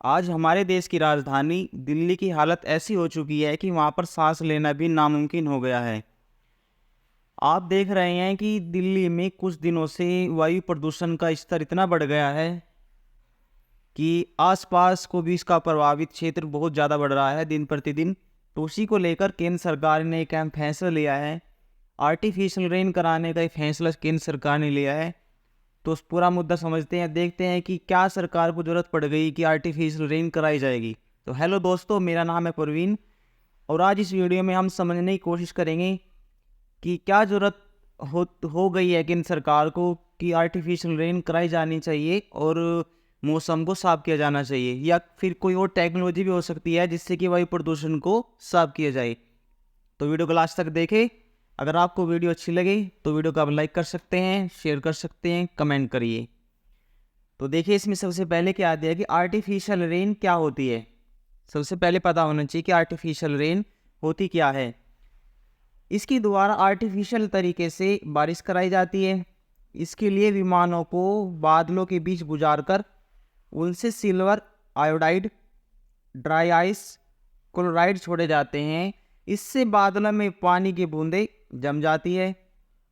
आज हमारे देश की राजधानी दिल्ली की हालत ऐसी हो चुकी है कि वहाँ पर सांस लेना भी नामुमकिन हो गया है। आप देख रहे हैं कि दिल्ली में कुछ दिनों से वायु प्रदूषण का स्तर इतना बढ़ गया है कि आसपास को भी इसका प्रभावित क्षेत्र बहुत ज़्यादा बढ़ रहा है दिन प्रतिदिन। तो उसी को लेकर केंद्र सरकार ने एक अहम फैसला लिया है। आर्टिफिशियल रेन कराने का एक फैसला केंद्र सरकार ने लिया है। तो उस पूरा मुद्दा समझते हैं, देखते हैं कि क्या सरकार को ज़रूरत पड़ गई कि आर्टिफिशियल रेन कराई जाएगी। तो हेलो दोस्तों, मेरा नाम है परवीन और आज इस वीडियो में हम समझने की कोशिश करेंगे कि क्या ज़रूरत हो गई है केंद्र सरकार को कि आर्टिफिशियल रेन कराई जानी चाहिए और मौसम को साफ किया जाना चाहिए, या फिर कोई और टेक्नोलॉजी भी हो सकती है जिससे कि वायु प्रदूषण को साफ किया जाए। तो वीडियो को लास्ट तक देखें। अगर आपको वीडियो अच्छी लगे तो वीडियो को आप लाइक कर सकते हैं, शेयर कर सकते हैं, कमेंट करिए। तो देखिए, इसमें सबसे पहले क्या आता है कि आर्टिफिशियल रेन क्या होती है। सबसे पहले पता होना चाहिए कि आर्टिफिशियल रेन होती क्या है। इसकी द्वारा आर्टिफिशियल तरीके से बारिश कराई जाती है। इसके लिए विमानों को बादलों के बीच गुजार कर उनसे silver iodide, dry ice, chloride छोड़े जाते हैं। इससे बादलों में पानी की बूंदें जम जाती है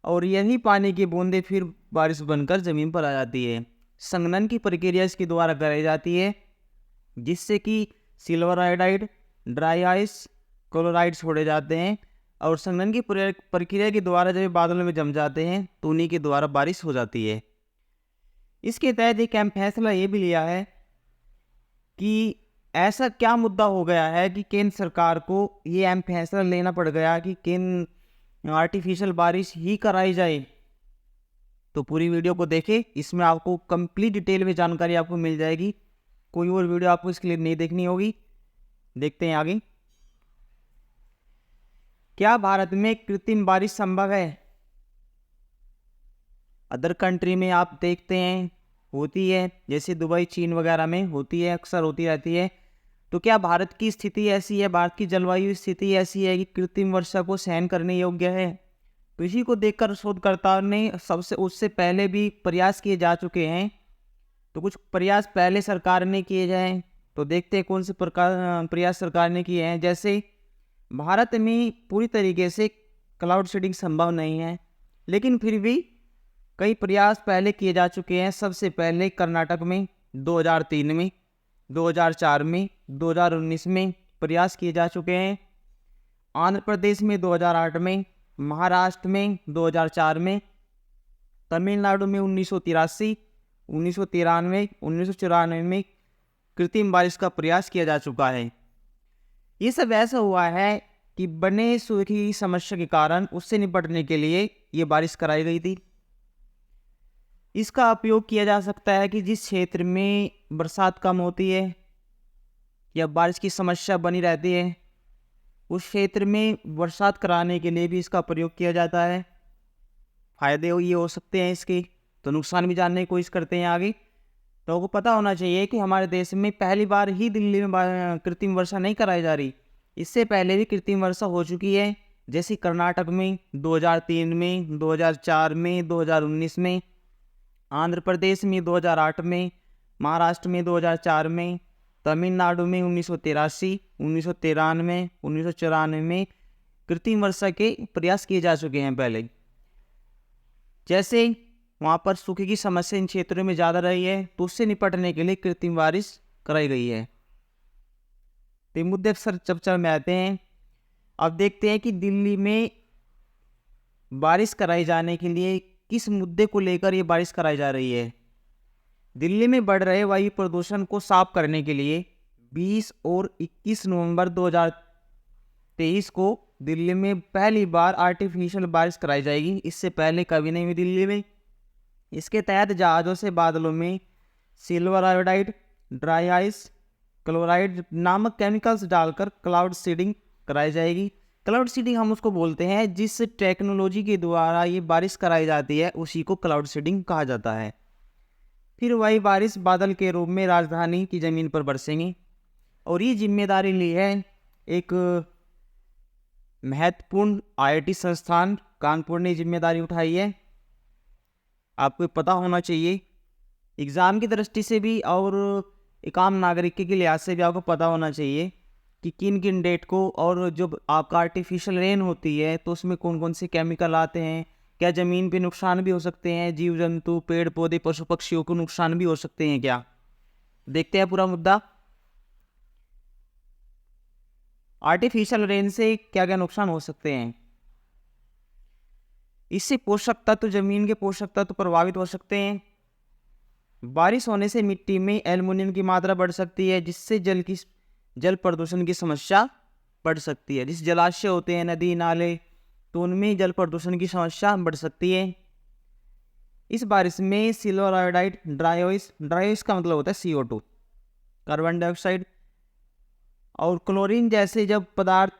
और यही पानी की बूंदें फिर बारिश बनकर ज़मीन पर आ जाती है। संघनन की प्रक्रिया इसके द्वारा कराई जाती है जिससे कि silver iodide, dry ice, chloride छोड़े जाते हैं और संघनन की प्रक्रिया के द्वारा जब बादलों में जम जाते हैं तो उन्हीं के द्वारा बारिश हो जाती है। इसके तहत एक अहम फैसला ये भी लिया है कि ऐसा क्या मुद्दा हो गया है कि केंद्र सरकार को ये अहम फैसला लेना पड़ गया कि केंद्र आर्टिफिशियल बारिश ही कराई जाए। तो पूरी वीडियो को देखें, इसमें आपको कंप्लीट डिटेल में जानकारी आपको मिल जाएगी। कोई और वीडियो आपको इसके लिए नहीं देखनी होगी। देखते हैं आगे। क्या भारत में कृत्रिम बारिश संभव है? अदर कंट्री में आप देखते हैं होती है, जैसे दुबई, चीन वगैरह में होती है, अक्सर होती रहती है। तो क्या भारत की स्थिति ऐसी है, भारत की जलवायु स्थिति ऐसी है कि कृत्रिम वर्षा को सहन करने योग्य है? तो इसी को देखकर शोधकर्ताओं ने उससे पहले भी प्रयास किए जा चुके हैं। तो कुछ प्रयास पहले सरकार ने किए जाएं, तो देखते हैं कौन से प्रकार प्रयास सरकार ने किए हैं। जैसे भारत में पूरी तरीके से क्लाउड सीडिंग संभव नहीं है, लेकिन फिर भी कई प्रयास पहले किए जा चुके हैं। सबसे पहले कर्नाटक में 2003 में, 2004 में, 2019 में प्रयास किए जा चुके हैं। आंध्र प्रदेश में 2008 में, महाराष्ट्र में 2004 में, तमिलनाडु में 1983, 1993, 1994 में कृत्रिम बारिश का प्रयास किया जा चुका है। ये सब ऐसा हुआ है कि बने सूखी समस्या के कारण उससे निपटने के लिए ये बारिश कराई गई थी। इसका उपयोग किया जा सकता है कि जिस क्षेत्र में बरसात कम होती है या बारिश की समस्या बनी रहती है, उस क्षेत्र में बरसात कराने के लिए भी इसका प्रयोग किया जाता है। फायदे ये हो सकते हैं इसके, तो नुकसान भी जानने की कोशिश करते हैं आगे। तो आपको पता होना चाहिए कि हमारे देश में पहली बार ही दिल्ली में कृत्रिम वर्षा नहीं कराई जा रही। इससे पहले भी कृत्रिम वर्षा हो चुकी है, जैसे कर्नाटक में 2003 में, 2004 में, 2019 में, आंध्र प्रदेश में 2008 में, महाराष्ट्र में 2004 में, तमिलनाडु में 1983, 1993, 1994 में कृत्रिम वर्षा के प्रयास किए जा चुके हैं पहले। जैसे वहाँ पर सूखे की समस्या इन क्षेत्रों में ज़्यादा रही है, तो उससे निपटने के लिए कृत्रिम बारिश कराई गई है। तो मुद्दे सर चर्चा में आते हैं। अब देखते हैं कि दिल्ली में बारिश कराई जाने के लिए किस मुद्दे को लेकर ये बारिश कराई जा रही है। दिल्ली में बढ़ रहे वायु प्रदूषण को साफ करने के लिए 20 और 21 नवंबर 2023 को दिल्ली में पहली बार आर्टिफिशियल बारिश कराई जाएगी। इससे पहले कभी नहीं हुई दिल्ली में। इसके तहत जहाज़ों से बादलों में silver iodide, dry ice, chloride नामक केमिकल्स डालकर क्लाउड सीडिंग कराई जाएगी। क्लाउड सीडिंग हम उसको बोलते हैं जिस टेक्नोलॉजी के द्वारा ये बारिश कराई जाती है, उसी को क्लाउड सीडिंग कहा जाता है। फिर वही बारिश बादल के रूप में राजधानी की ज़मीन पर बरसेंगी और ये जिम्मेदारी ली है एक महत्वपूर्ण IIT संस्थान कानपुर ने जिम्मेदारी उठाई है। आपको पता होना चाहिए एग्ज़ाम की दृष्टि से भी और एक आम नागरिक के लिहाज से भी आपको पता होना चाहिए कि किन किन डेट को, और जब आपका आर्टिफिशियल रेन होती है तो उसमें कौन कौन से केमिकल आते हैं, क्या ज़मीन पे नुकसान भी हो सकते हैं, जीव जंतु पेड़ पौधे पशु पक्षियों को नुकसान भी हो सकते हैं क्या। देखते हैं पूरा मुद्दा। आर्टिफिशियल रेन से क्या क्या नुकसान हो सकते हैं। इससे पोषक तत्व, जमीन के पोषक तत्व प्रभावित हो सकते हैं। बारिश होने से मिट्टी में एल्युमिनियम की मात्रा बढ़ सकती है, जिससे जल प्रदूषण की समस्या बढ़ सकती है। जिस जलाशय होते हैं, नदी नाले, तो उनमें जल प्रदूषण की समस्या बढ़ सकती है। इस बारिश में सिल्वर आयोडाइड, ड्राइस का मतलब होता है CO2, कार्बन डाइऑक्साइड और क्लोरीन जैसे जब पदार्थ,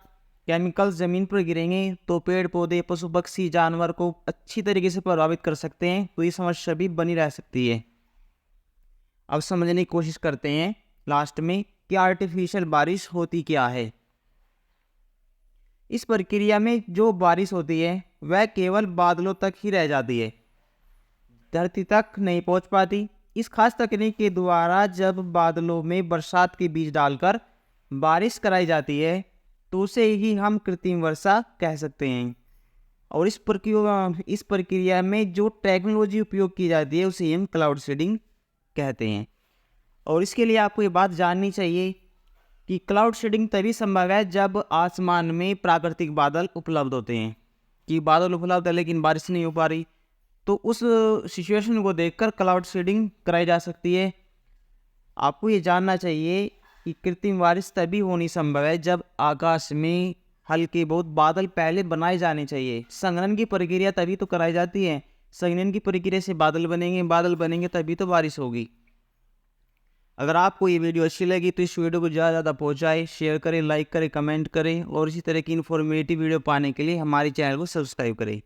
केमिकल्स ज़मीन पर गिरेंगे तो पेड़ पौधे पशु पक्षी जानवर को अच्छी तरीके से प्रभावित कर सकते हैं, तो ये समस्या भी बनी रह सकती है। अब समझने की कोशिश करते हैं लास्ट में कि आर्टिफिशियल बारिश होती क्या है। इस प्रक्रिया में जो बारिश होती है वह केवल बादलों तक ही रह जाती है, धरती तक नहीं पहुंच पाती। इस खास तकनीक के द्वारा जब बादलों में बरसात के बीज डालकर बारिश कराई जाती है तो उसे ही हम कृत्रिम वर्षा कह सकते हैं। और इस प्रक्रिया में जो टेक्नोलॉजी उपयोग की जाती है उसे हम क्लाउड सीडिंग कहते हैं। और इसके लिए आपको ये बात जाननी चाहिए कि क्लाउड सीडिंग तभी संभव है जब आसमान में प्राकृतिक बादल उपलब्ध होते हैं, कि बादल उपलब्ध है लेकिन बारिश नहीं हो पा रही, तो उस सिचुएशन को देखकर क्लाउड सीडिंग कराई जा सकती है। आपको ये जानना चाहिए कि कृत्रिम बारिश तभी होनी संभव है जब आकाश में हल्के बहुत बादल पहले बनाए जाने चाहिए। संघनन की प्रक्रिया तभी तो कराई जाती है, संघनन की प्रक्रिया से बादल बनेंगे तभी तो बारिश होगी। अगर आपको ये वीडियो अच्छी लगी तो इस वीडियो को ज़्यादा से ज़्यादा पहुँचाएं, शेयर करें, लाइक करें, कमेंट करें और इसी तरह की इन्फॉर्मेटिव वीडियो पाने के लिए हमारे चैनल को सब्सक्राइब करें।